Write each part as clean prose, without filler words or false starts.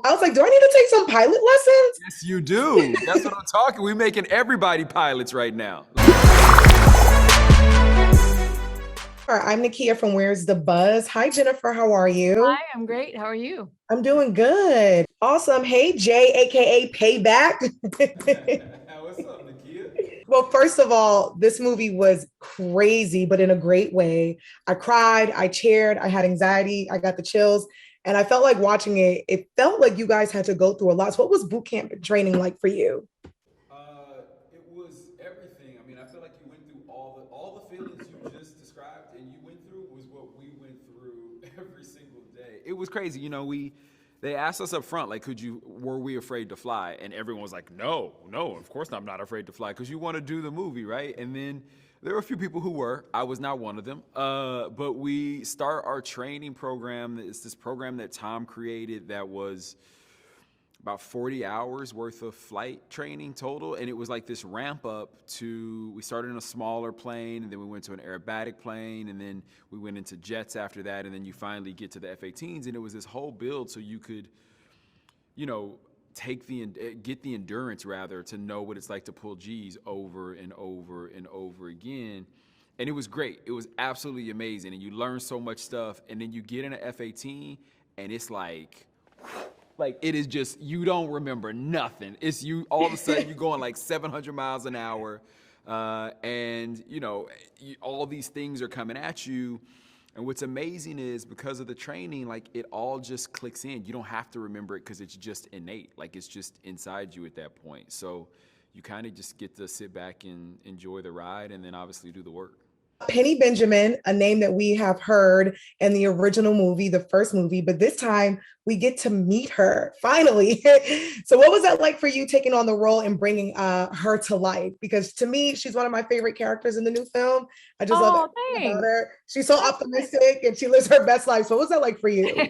I was like, do I need to take some pilot lessons? Yes, you do. That's what I'm talking. We're making everybody pilots right now. All right, I'm Nakia from Where's the Buzz? Hi, Jennifer. How are you? Hi, I'm great. How are you? I'm doing good. Awesome. Hey, Jay, aka Payback. What's up, Nakia? Well, first of all, this movie was crazy, but in a great way. I cried, I cheered, I had anxiety, I got the chills, and I felt like watching it. It felt like you guys had to go through a lot. So, what was boot camp training like for you? It was everything. I mean, I feel like you went through all the feelings you just described, and you went through was what we went through every single day. It was crazy. They asked us up front, like, were we afraid to fly? And everyone was like, no, no, of course I'm not afraid to fly, because you want to do the movie, right? And then there were a few people who were. I was not one of them. But we start our training program. It's this program that Tom created that was about 40 hours worth of flight training total. And it was like this ramp up we started in a smaller plane, and then we went to an aerobatic plane, and then we went into jets after that. And then you finally get to the F-18s. And it was this whole build so you could, you know, get the endurance rather to know what it's like to pull G's over and over and over again. And it was great. It was absolutely amazing. And you learn so much stuff. And then you get in an F-18 and it's like it is just, you don't remember nothing. It's you, all of a sudden you're going like 700 miles an hour. And all these things are coming at you. And what's amazing is because of the training, like it all just clicks in. You don't have to remember it because it's just innate. Like it's just inside you at that point. So you kind of just get to sit back and enjoy the ride, and then obviously do the work. Penny Benjamin, a name that we have heard in the original movie, the first movie, but this time we get to meet her finally. So, what was that like for you taking on the role and bringing her to life? Because to me, she's one of my favorite characters in the new film. I just love Oh, everything about thanks. her. She's so optimistic and she lives her best life. So, what was that like for you?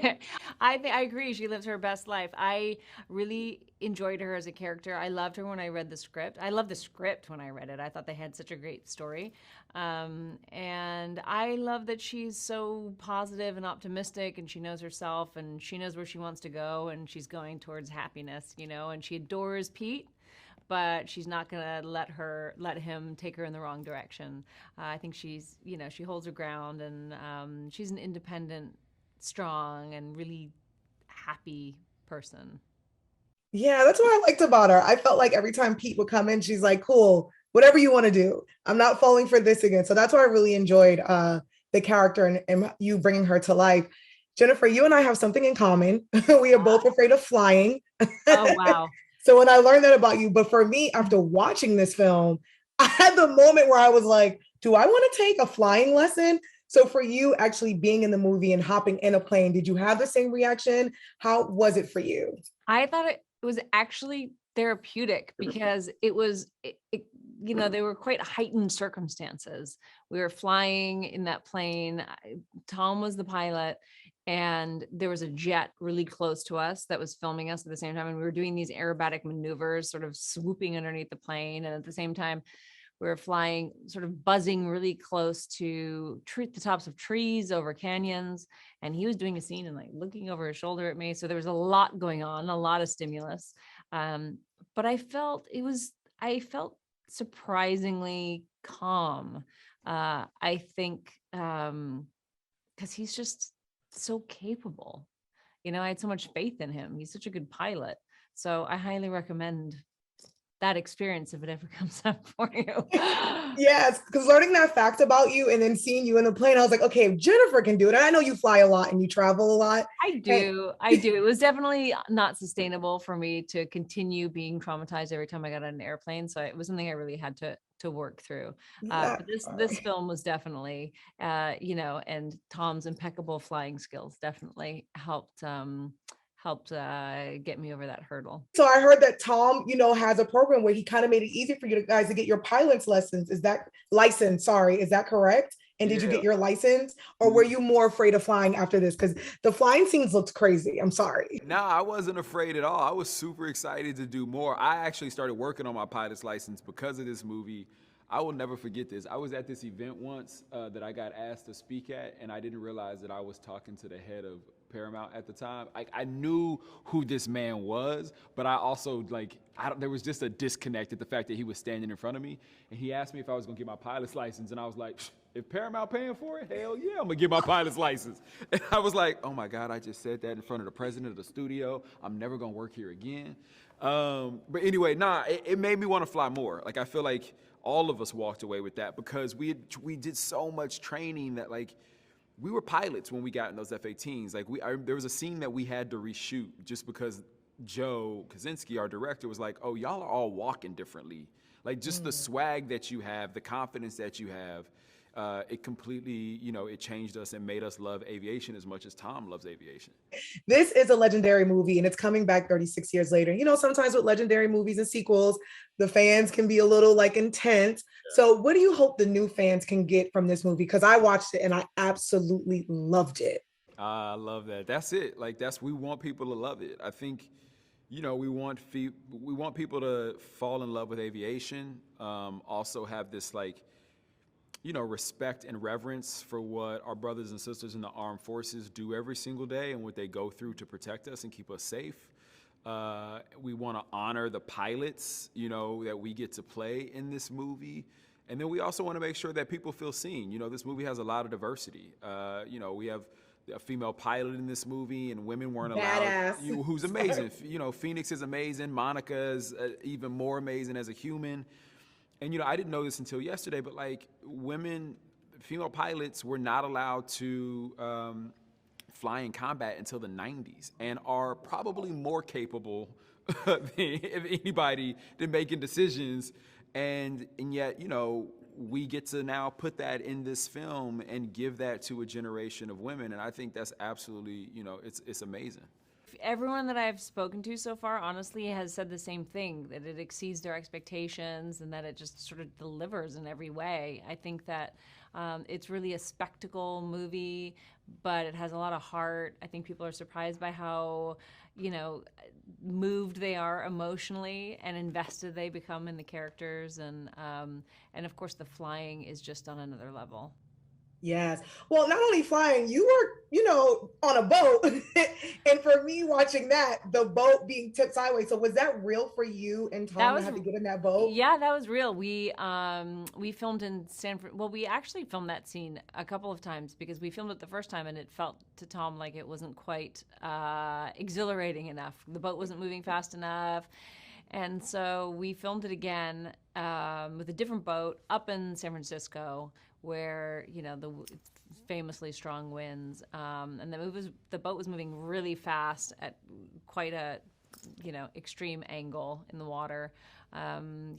I agree. She lives her best life. I really enjoyed her as a character. I loved her when I read the script. I loved the script when I read it. I thought they had such a great story. And I love that she's so positive and optimistic, and she knows herself, and she knows where she wants to go, and she's going towards happiness, and she adores Pete, but she's not gonna let him take her in the wrong direction. I think she holds her ground, and she's an independent, strong, and really happy person. Yeah, that's what I liked about her. I felt like every time Pete would come in, she's like, cool, whatever you want to do. I'm not falling for this again. So that's why I really enjoyed the character and you bringing her to life. Jennifer, you and I have something in common. We are both afraid of flying. Oh, wow. So when I learned that about you, but for me, after watching this film, I had the moment where I was like, do I want to take a flying lesson? So for you actually being in the movie and hopping in a plane, did you have the same reaction? How was it for you? I thought it was actually therapeutic because they were quite heightened circumstances. We were flying in that plane. Tom was the pilot, and there was a jet really close to us that was filming us at the same time. And we were doing these aerobatic maneuvers, sort of swooping underneath the plane. And at the same time, we were flying, sort of buzzing really close to the tops of trees over canyons. And he was doing a scene and like looking over his shoulder at me. So there was a lot going on, a lot of stimulus. But I felt surprisingly calm. I think because he's just so capable. I had so much faith in him. He's such a good pilot. So I highly recommend that experience if it ever comes up for you. Yes, because learning that fact about you and then seeing you in the plane, I was like, okay, if Jennifer can do it. And I know you fly a lot and you travel a lot. I do. It was definitely not sustainable for me to continue being traumatized every time I got on an airplane. So it was something I really had to work through. Yeah. But this film was definitely, and Tom's impeccable flying skills definitely helped get me over that hurdle. So I heard that Tom, has a program where he kind of made it easy for you guys to get your pilot's lessons. Is that license? Sorry, is that correct? And did you get your license, or were you more afraid of flying after this? Because the flying scenes looked crazy. I'm sorry. No, I wasn't afraid at all. I was super excited to do more. I actually started working on my pilot's license because of this movie. I will never forget this. I was at this event once that I got asked to speak at, and I didn't realize that I was talking to the head of Paramount at the time. Like I knew who this man was, but I also there was just a disconnect at the fact that he was standing in front of me, and he asked me if I was gonna get my pilot's license, and I was like, if Paramount paying for it, hell yeah, I'm gonna get my pilot's license. And I was like, oh my God, I just said that in front of the president of the studio. I'm never gonna work here again. But anyway, it made me want to fly more. Like I feel like all of us walked away with that because we did so much training that we were pilots when we got in those F-18s. There was a scene that we had to reshoot just because Joe Kosinski, our director, was like, oh, y'all are all walking differently. Like just the swag that you have, the confidence that you have, it completely, it changed us and made us love aviation as much as Tom loves aviation. This is a legendary movie and it's coming back 36 years later. Sometimes with legendary movies and sequels, the fans can be a little intense. Yeah. So what do you hope the new fans can get from this movie? Because I watched it and I absolutely loved it. I love that. That's it. We want people to love it. I think, we want people to fall in love with aviation. Also have this respect and reverence for what our brothers and sisters in the armed forces do every single day and what they go through to protect us and keep us safe. We want to honor the pilots, that we get to play in this movie. And then we also want to make sure that people feel seen. This movie has a lot of diversity. We have a female pilot in this movie and women weren't allowed. Who's amazing. Phoenix is amazing. Monica is even more amazing as a human. And, I didn't know this until yesterday, but female pilots were not allowed to fly in combat until the 90s and are probably more capable than anybody than making decisions. And yet, we get to now put that in this film and give that to a generation of women. And I think that's absolutely, it's amazing. Everyone that I've spoken to so far, honestly, has said the same thing, that it exceeds their expectations and that it just sort of delivers in every way. I think that it's really a spectacle movie, but it has a lot of heart. I think people are surprised by how, moved they are emotionally and invested they become in the characters. And of course, the flying is just on another level. Yes. Well, not only flying, you were, on a boat. And for me watching that, the boat being tipped sideways. So was that real for you and Tom to have to get in that boat? Yeah, that was real. We filmed in well, we actually filmed that scene a couple of times because we filmed it the first time and it felt to Tom like it wasn't quite exhilarating enough. The boat wasn't moving fast enough. And so we filmed it again with a different boat up in San Francisco, where the famously strong winds, and the boat was moving really fast at quite a extreme angle in the water.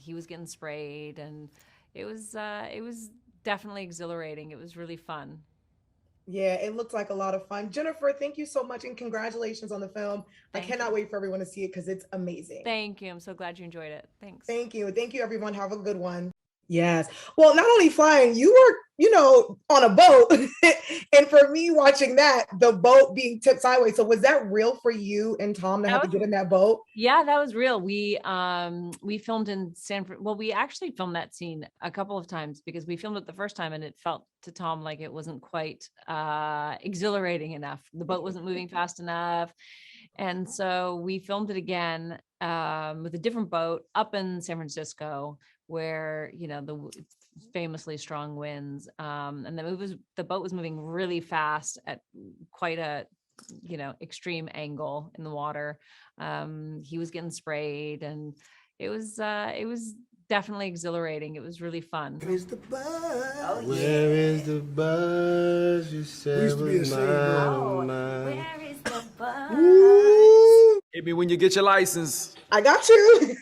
He was getting sprayed, and it was definitely exhilarating. It was really fun. Yeah, it looked like a lot of fun. Jennifer, thank you so much and congratulations on the film. I cannot wait for everyone to see it because it's amazing. Thank you. I'm so glad you enjoyed it. Thanks. Thank you. Thank you, everyone. Have a good one. Yes. Well, not only flying, you were, on a boat. And for me watching that, the boat being tipped sideways. So was that real for you and Tom to have to get in that boat? Yeah, that was real. We filmed in well, we actually filmed that scene a couple of times because we filmed it the first time and it felt to Tom like it wasn't quite exhilarating enough. The boat wasn't moving fast enough. And so we filmed it again with a different boat up in San Francisco, where the famously strong winds, and the boat was moving really fast at quite a extreme angle in the water. He was getting sprayed, and it was definitely exhilarating. It was really fun. Where is the buzz? Oh, yeah. Where is the buzz? You said was mine. Where is the buzz? Hit me when you get your license. I got you.